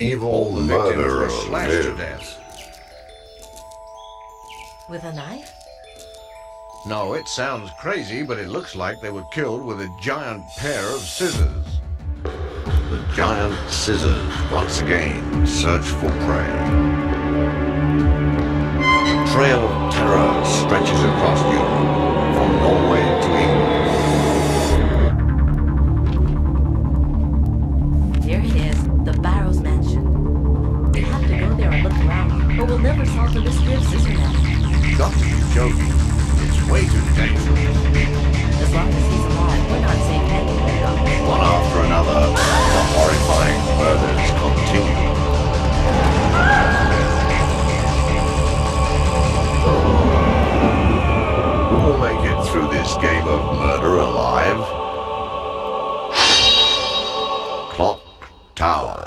evil The victims murderer were slashed to lives. death. With a knife? No, it sounds crazy, but it looks like they were killed with a giant pair of scissors. The giant scissors once again search for prey. A trail of terror stretches across Europe, from Norway to England. Here it is, the Barrows Mansion. We have to go there and look around, or we'll never solve the mystery of Scissornet. Got to be joking. It's way too dangerous. As long as he's alive, we're not safe anywhere, Doctor. One after another, the horrifying murders continue. Who will make it through this game of murder alive? Clock Tower.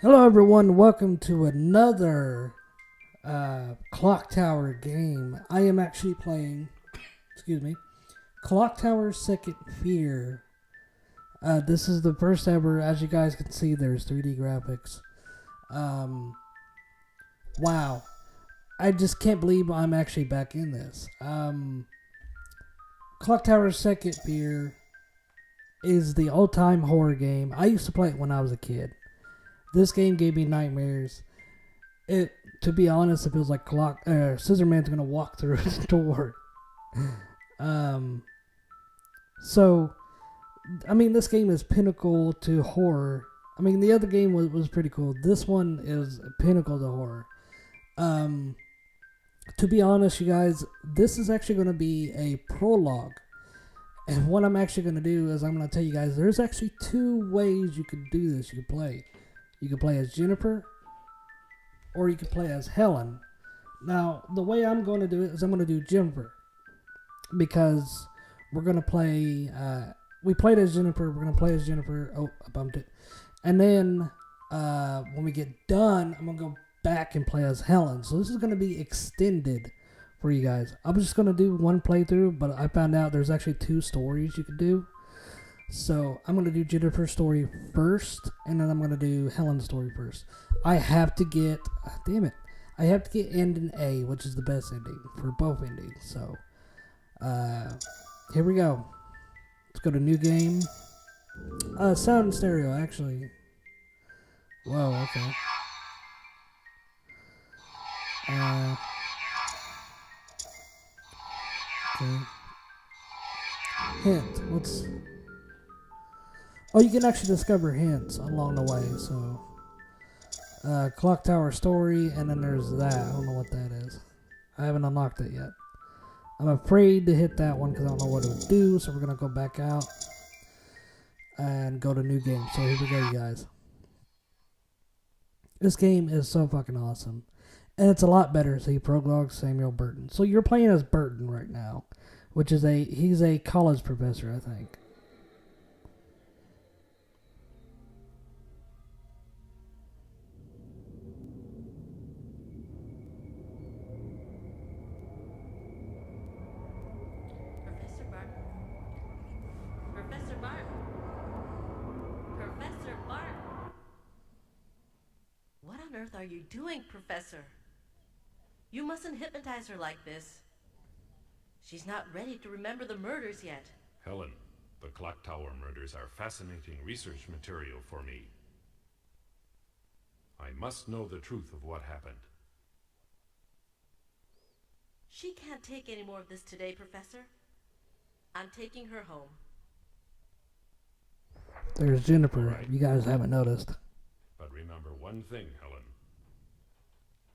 Hello everyone, welcome to another Clock Tower game. I am actually playing, Clock Tower Second Fear. This is the first ever, as you guys can see, there's 3D graphics. Wow. I just can't believe I'm actually back in this. Clock Tower Second Fear is the all-time horror game. I used to play it when I was a kid. This game gave me nightmares. To be honest, it feels like Scissor Man's gonna walk through his door. So, I mean, this game is pinnacle to horror. I mean, the other game was pretty cool. This one is pinnacle to horror. To be honest, you guys, this is actually going to be a prologue. And what I'm actually going to do is I'm going to tell you guys, there's actually two ways you could do this. You could play. You can play as Jennifer, or you can play as Helen. Now, the way I'm going to do it is I'm going to do Jennifer, because we're going to play, we played as Jennifer, we're going to play as Jennifer, oh, I bumped it, and then, when we get done, I'm going to go back and play as Helen. So this is going to be extended for you guys. I was just going to do one playthrough, but I found out there's actually two stories you could do. So I'm going to do Jennifer's story first, and then I'm going to do Helen's story first. I have to get, I have to get ending A, which is the best ending for both endings. So, here we go. Let's go to new game. Sound and stereo, actually. Whoa, okay. Okay. Hint. What's... Oh, you can actually discover hints along the way, so... Clock Tower story, and then there's that. I don't know what that is. I haven't unlocked it yet. I'm afraid to hit that one because I don't know what it would do, so we're going to go back out and go to new game. So here we go, you guys. This game is so fucking awesome. And it's a lot better, so he prologue Samuel Burton. So you're playing as Burton right now, which is he's a college professor, I think. What on earth are you doing, Professor? You mustn't hypnotize her like this. She's not ready to remember the murders yet. Helen, the Clock Tower murders are fascinating research material for me. I must know the truth of what happened. She can't take any more of this today, Professor. I'm taking her home. There's Jennifer. Right. You guys haven't noticed. But remember one thing, Helen.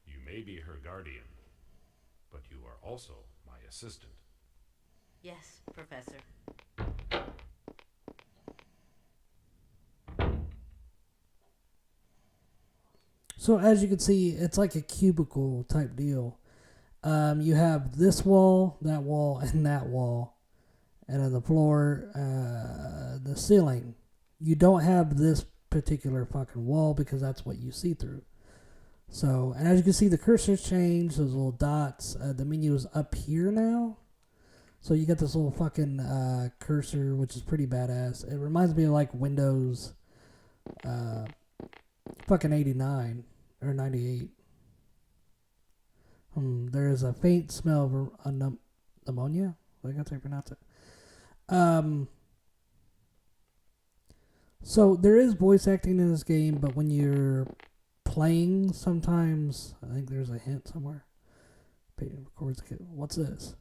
You may be her guardian, but you are also my assistant. Yes, Professor. So as you can see, it's like a cubicle type deal. You have this wall, and that wall, and then the floor, the ceiling. You don't have this particular fucking wall because that's what you see through. So, and as you can see, the cursor's changed, those little dots. The menu is up here now. So you get this little fucking cursor, which is pretty badass. It reminds me of like Windows fucking 89 or 98. There is a faint smell of pneumonia. I think that's how you pronounce it. So there is voice acting in this game, but when you're playing, sometimes I think there's a hint somewhere. What's this?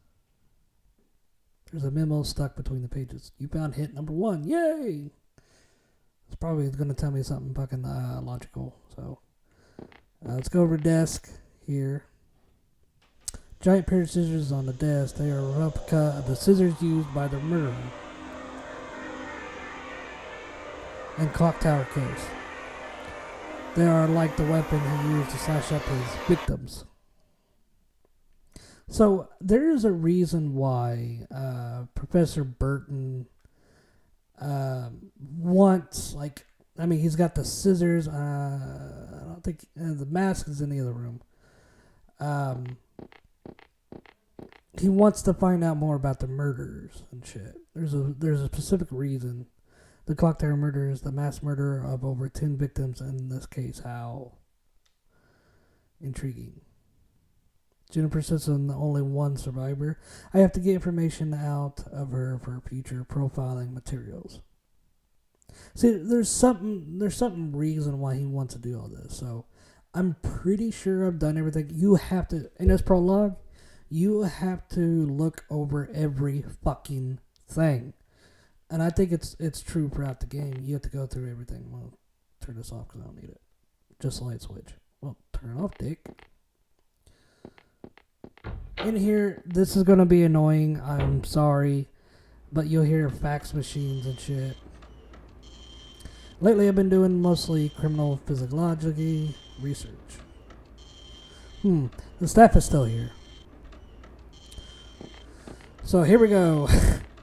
There's a memo stuck between the pages. You found hint number 1. Yay! It's probably going to tell me something fucking logical. So let's go over to desk here. Giant pair of scissors on the desk. They are a replica of the scissors used by the murderer. And clock tower case. They are like the weapon he used to slash up his victims. So there is a reason why Professor Burton wants, like, I mean, he's got the scissors. I don't think the mask is in the other room. He wants to find out more about the murders and shit. There's a specific reason. The clock tower murder is the mass murder of over 10 victims. In this case, how intriguing. Jennifer says I'm the only one survivor. I have to get information out of her for future profiling materials. See, there's some reason why he wants to do all this. So I'm pretty sure I've done everything. You have to, in this prologue, you have to look over every fucking thing. And I think it's true throughout the game. You have to go through everything. Well, turn this off because I don't need it. Just a light switch. Well, turn it off, dick. In here, this is going to be annoying. I'm sorry. But you'll hear fax machines and shit. Lately, I've been doing mostly criminal physiology research. The staff is still here. So here we go.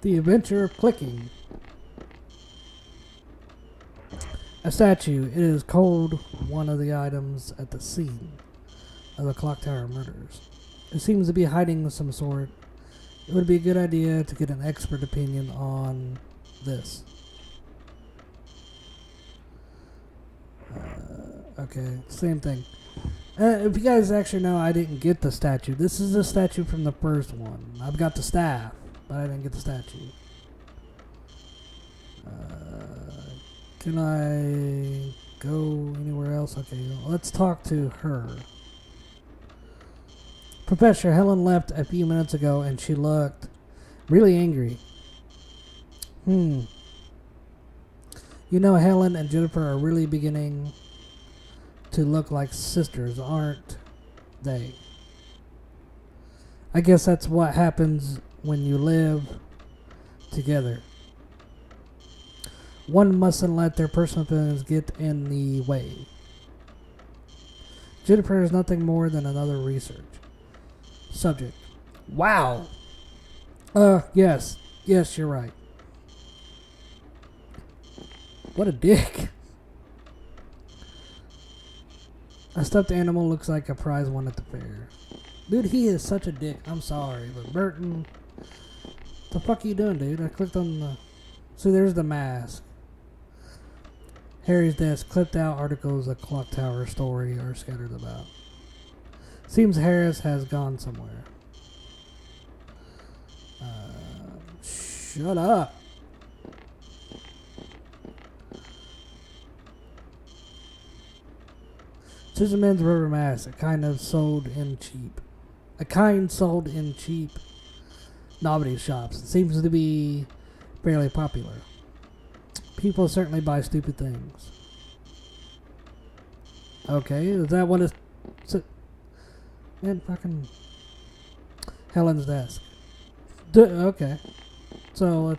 The adventure of clicking. A statue. It is called one of the items at the scene of the clock tower murders. It seems to be hiding of some sort. It would be a good idea to get an expert opinion on this. Okay, same thing. If you guys actually know, I didn't get the statue. This is the statue from the first one. I've got the staff, but I didn't get the statue. Can I go anywhere else? Okay, let's talk to her. Professor, Helen left a few minutes ago and she looked really angry. You know, Helen and Jennifer are really beginning to look like sisters, aren't they? I guess that's what happens when you live together. One mustn't let their personal feelings get in the way. Jennifer is nothing more than another research subject. Wow. Yes, you're right. What a dick. A stuffed animal looks like a prize won at the fair. Dude, he is such a dick. I'm sorry, but Burton, what the fuck are you doing, dude? I clicked on the... See, there's the mask. Harry's desk. Clipped out articles of Clock Tower story are scattered about. Seems Harris has gone somewhere. Shut up. Scissorman's rubber mask, a kind sold in cheap novelty shops. It seems to be fairly popular. People certainly buy stupid things. Okay, is that what it's... Man, fucking... Helen's desk. Okay. So,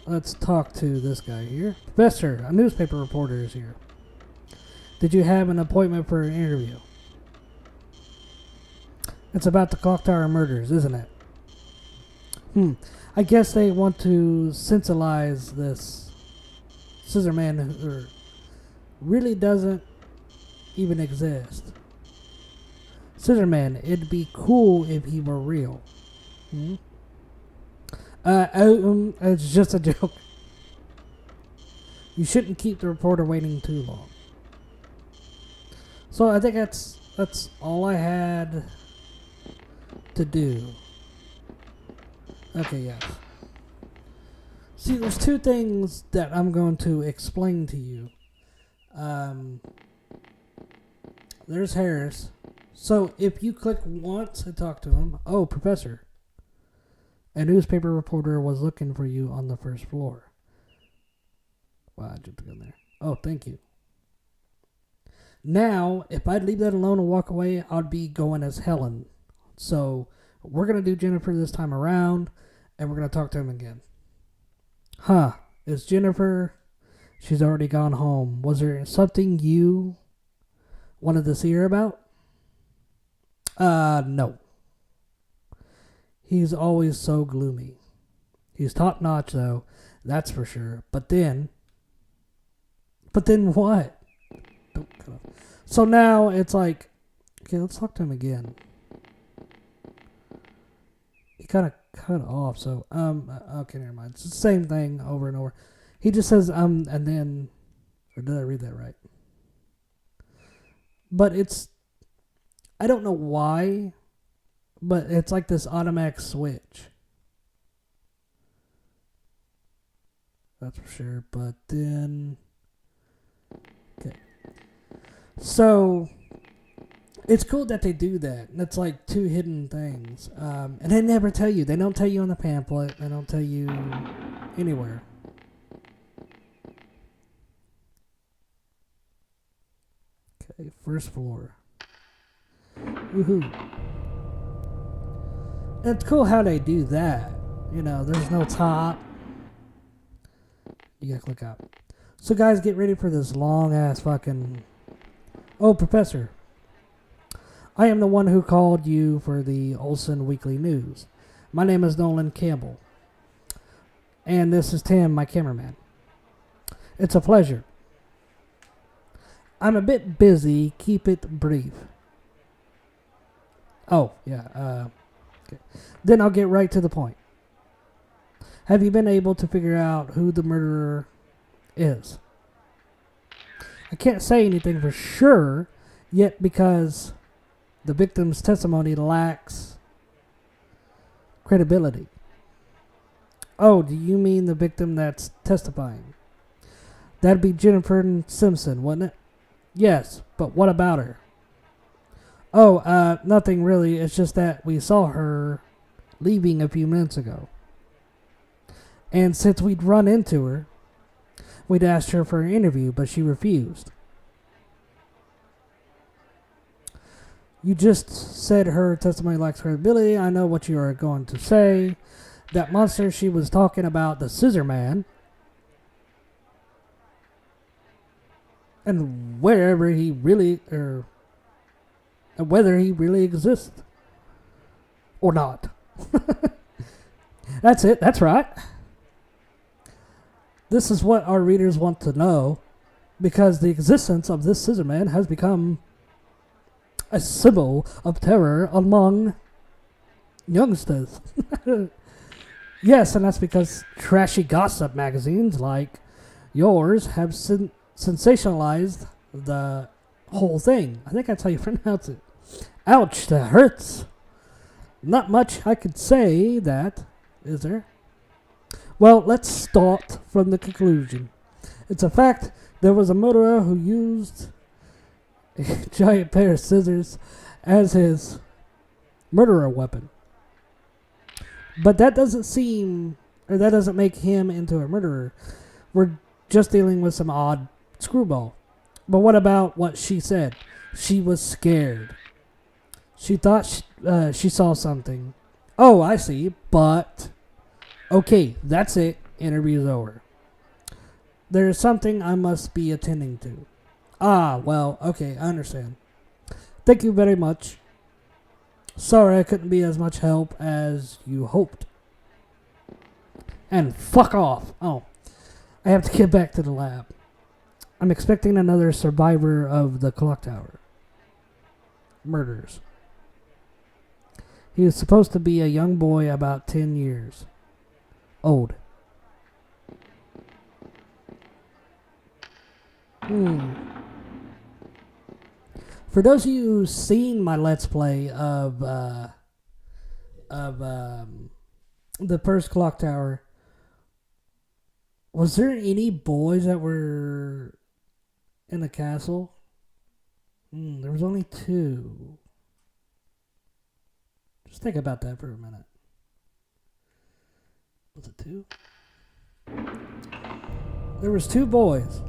let's talk to this guy here. Professor, a newspaper reporter is here. Did you have an appointment for an interview? It's about the Clock Tower murders, isn't it? I guess they want to sensationalize this Scissorman who really doesn't even exist. Scissorman, it'd be cool if he were real. It's just a joke. You shouldn't keep the reporter waiting too long. So I think that's all I had to do. Okay, yeah. See, there's two things that I'm going to explain to you. There's Harris. So if you click once and talk to him, oh, Professor, a newspaper reporter was looking for you on the first floor. Wow, I jumped in there. Oh, thank you. Now, if I'd leave that alone and walk away, I'd be going as Helen. So we're going to do Jennifer this time around, and we're going to talk to him again. Huh, it's Jennifer. She's already gone home. Was there something you wanted to see her about? No. He's always so gloomy. He's top notch though, that's for sure. But then what? Don't cut off. So now it's like, okay, let's talk to him again. He kind of cut off, so okay, never mind. It's the same thing over and over. He just says and then, or did I read that right? But it's, I don't know why, but it's like this automatic switch. That's for sure. But then, okay. So it's cool that they do that. That's like two hidden things. And they never tell you. They don't tell you on the pamphlet. They don't tell you anywhere. Okay, first floor. Woohoo. And it's cool how they do that. You know, there's no top. You gotta click out. So guys, get ready for this long ass fucking... Oh, Professor. I am the one who called you for the Olsen Weekly News. My name is Nolan Campbell. And this is Tim, my cameraman. It's a pleasure. I'm a bit busy. Keep it brief. Oh, yeah. Okay. Then I'll get right to the point. Have you been able to figure out who the murderer is? I can't say anything for sure yet because the victim's testimony lacks credibility. Oh, do you mean the victim that's testifying? That'd be Jennifer Simpson, wouldn't it? Yes, but what about her? Oh, nothing really. It's just that we saw her leaving a few minutes ago. And since we'd run into her, we'd asked her for an interview, but she refused. You just said her testimony lacks credibility. I know what you are going to say. That monster she was talking about, the Scissor Man, and wherever he really, or whether he really exists or not. That's it. That's right. This is what our readers want to know, because the existence of this Scissor Man has become a symbol of terror among youngsters. Yes, and that's because trashy gossip magazines like yours have sensationalized the whole thing. I think that's how you pronounce it. Ouch, that hurts. Not much I could say that, is there? Well, let's start from the conclusion. It's a fact there was a murderer who used a giant pair of scissors as his murderer weapon. But that doesn't make him into a murderer. We're just dealing with some odd screwball. But what about what she said? She was scared. She thought she saw something. Oh, I see. But, okay, that's it. Interview's over. There is something I must be attending to. Ah, well, okay, I understand. Thank you very much. Sorry I couldn't be as much help as you hoped. And fuck off. Oh, I have to get back to the lab. I'm expecting another survivor of the clock tower murders. He was supposed to be a young boy about 10 years. old. For those of you who've seen my Let's Play of the first clock tower, was there any boys that were in the castle? There was only 2. Just think about that for a minute. Was it 2? There was 2 boys.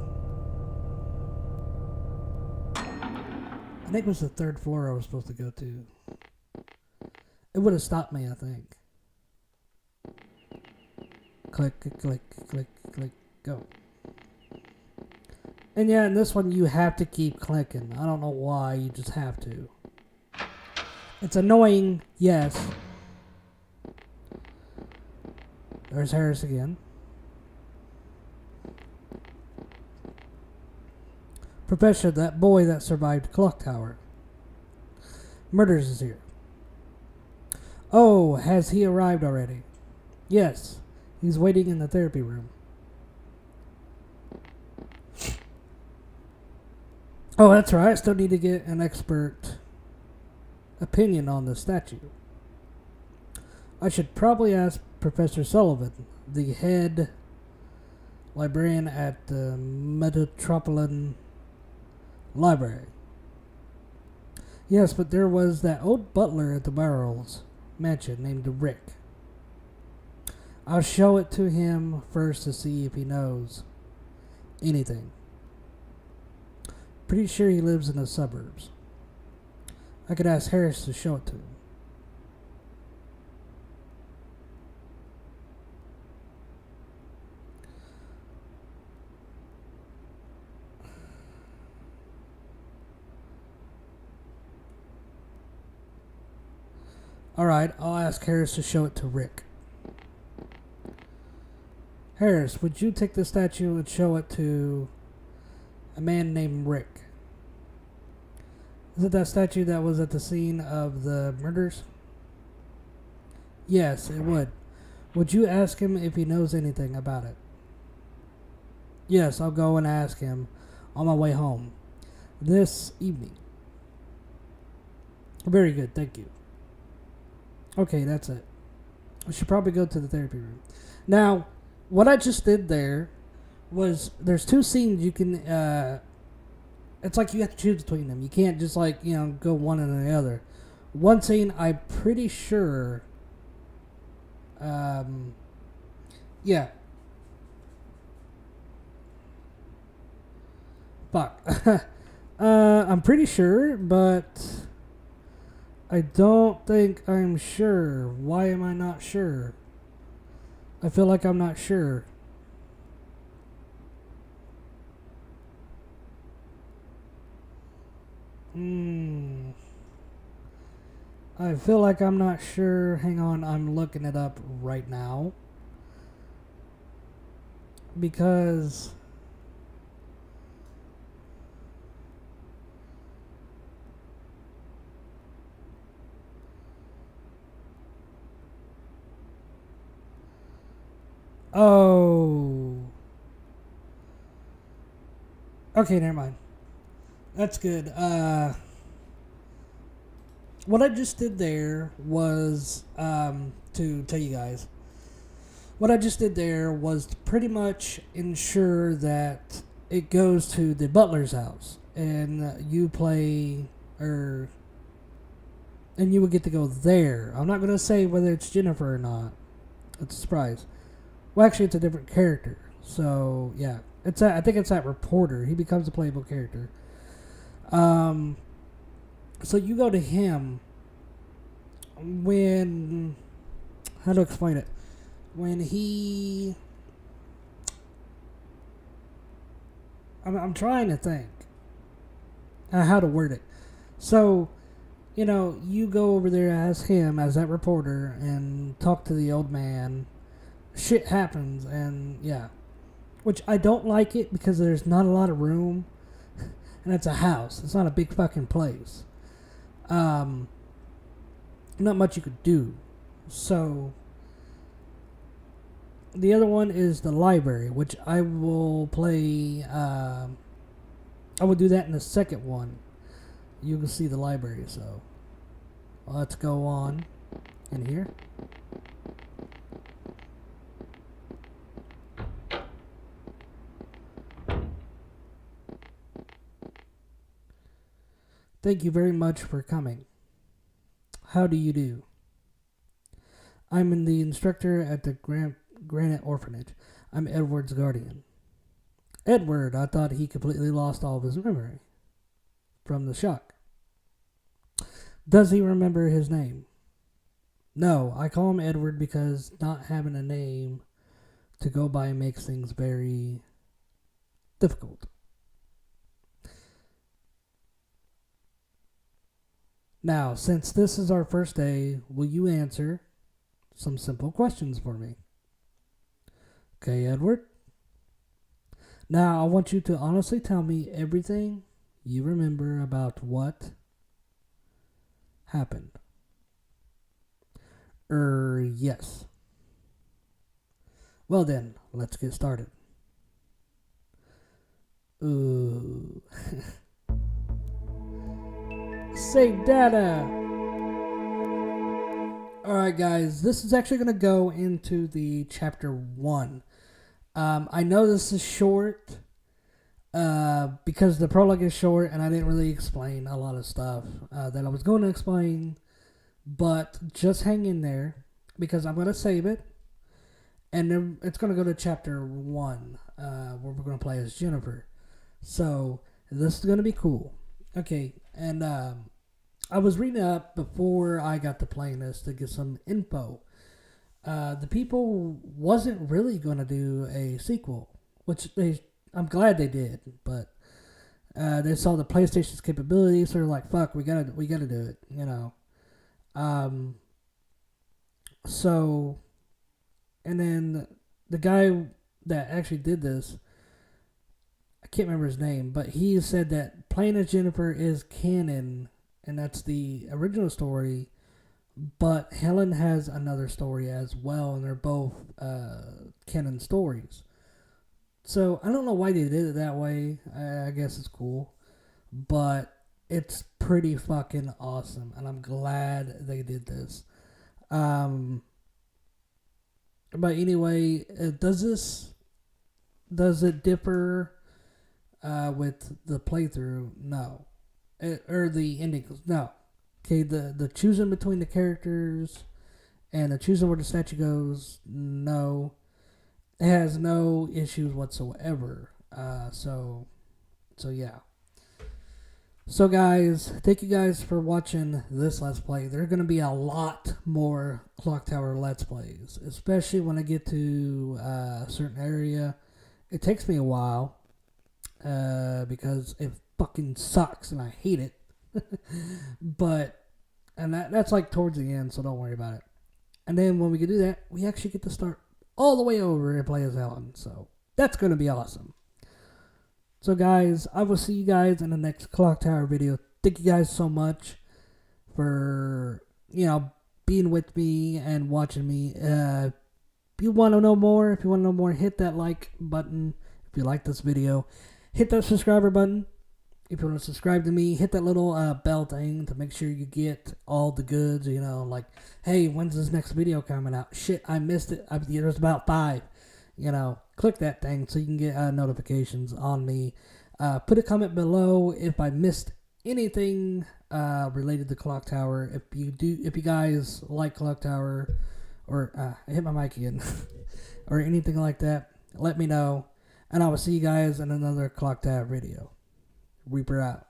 I think it was the 3rd floor I was supposed to go to. It would have stopped me, I think. Click, click, click, click, go. And yeah, in this one you have to keep clicking. I don't know why, you just have to. It's annoying, yes. There's Harris again. Professor, that boy that survived Clock Tower. Murders is here. Oh, has he arrived already? Yes, he's waiting in the therapy room. Oh, that's right. I still need to get an expert opinion on the statue. I should probably ask Professor Sullivan, the head librarian at the Metropolitan Library. Yes, but there was that old butler at the Barrels mansion named Rick. I'll show it to him first to see if he knows anything. Pretty sure he lives in the suburbs. I could ask Harris to show it to him. Alright, I'll ask Harris to show it to Rick. Harris, would you take the statue and show it to a man named Rick? Is it that statue that was at the scene of the murders? Yes, it would. Would you ask him if he knows anything about it? Yes, I'll go and ask him on my way home this evening. Very good, thank you. Okay, that's it. I should probably go to the therapy room. Now, what I just did there was, there's 2 scenes you can, it's like you have to choose between them. You can't just go one and the other. One scene, I'm pretty sure, yeah. Fuck. I'm pretty sure, but I don't think I'm sure. Why am I not sure? I feel like I'm not sure. I feel like I'm not sure. Hang on, I'm looking it up right now. Because oh. Okay, never mind. That's good. What I just did there was, to tell you guys, what I just did there was to pretty much ensure that it goes to the butler's house, and you play, and you would get to go there. I'm not going to say whether it's Jennifer or not. It's a surprise. Well, actually, it's a different character. So, yeah. I think it's that reporter. He becomes a playable character. So you go to him when, how to explain it? When he, I'm trying to think how to word it. So, you go over there as him, as that reporter, and talk to the old man. Shit happens, and yeah. Which I don't like it because there's not a lot of room. And it's a house. It's not a big fucking place. Not much you could do. So, The other one is the library, which I will play. I will do that in the second one. You can see the library, so let's go on in here. Thank you very much for coming. How do you do? I'm the instructor at the Granite Orphanage. I'm Edward's guardian. Edward, I thought he completely lost all of his memory from the shock. Does he remember his name? No, I call him Edward because not having a name to go by makes things very difficult. Now, since this is our first day, will you answer some simple questions for me? Okay, Edward? Now, I want you to honestly tell me everything you remember about what happened. Yes. Well then, let's get started. Ooh. Save data. Alright guys, this is actually going to go into the chapter 1. I know this is short because the prologue is short and I didn't really explain a lot of stuff that I was going to explain, but just hang in there because I'm going to save it and then it's going to go to chapter 1 where we're going to play as Jennifer. So this is going to be cool. Okay, and I was reading up before I got to playing this to get some info. The people wasn't really going to do a sequel, which I'm glad they did, but they saw the PlayStation's capabilities, so they're like, "Fuck, we gotta do it," you know. So, and then the guy that actually did this, I can't remember his name, but he said that Playing as Jennifer is canon, and that's the original story, but Helen has another story as well, and they're both canon stories. So, I don't know why they did it that way. I guess it's cool, but it's pretty fucking awesome, and I'm glad they did this. But anyway, does it differ with the playthrough? No. Or the ending? No. Okay, the choosing between the characters and the choosing where the statue goes, no. It has no issues whatsoever. So yeah. So guys, thank you guys for watching this Let's Play. There are going to be a lot more Clock Tower Let's Plays, especially when I get to a certain area. It takes me a while because it fucking sucks and I hate it. And that's like towards the end, so don't worry about it. And then when we can do that, we actually get to start all the way over and play as Helen. So that's going to be awesome. So guys, I will see you guys in the next Clock Tower video. Thank you guys so much for, being with me and watching me. If you want to know more, hit that like button. If you like this video, hit that subscriber button. If you want to subscribe to me, hit that little bell thing to make sure you get all the goods, like, hey, when's this next video coming out? Shit, I missed it. There's about 5. Click that thing so you can get notifications on me. Put a comment below if I missed anything related to Clock Tower. If you guys like Clock Tower, or I hit my mic again, or anything like that, let me know. And I will see you guys in another Clock Tower video. Reaper out.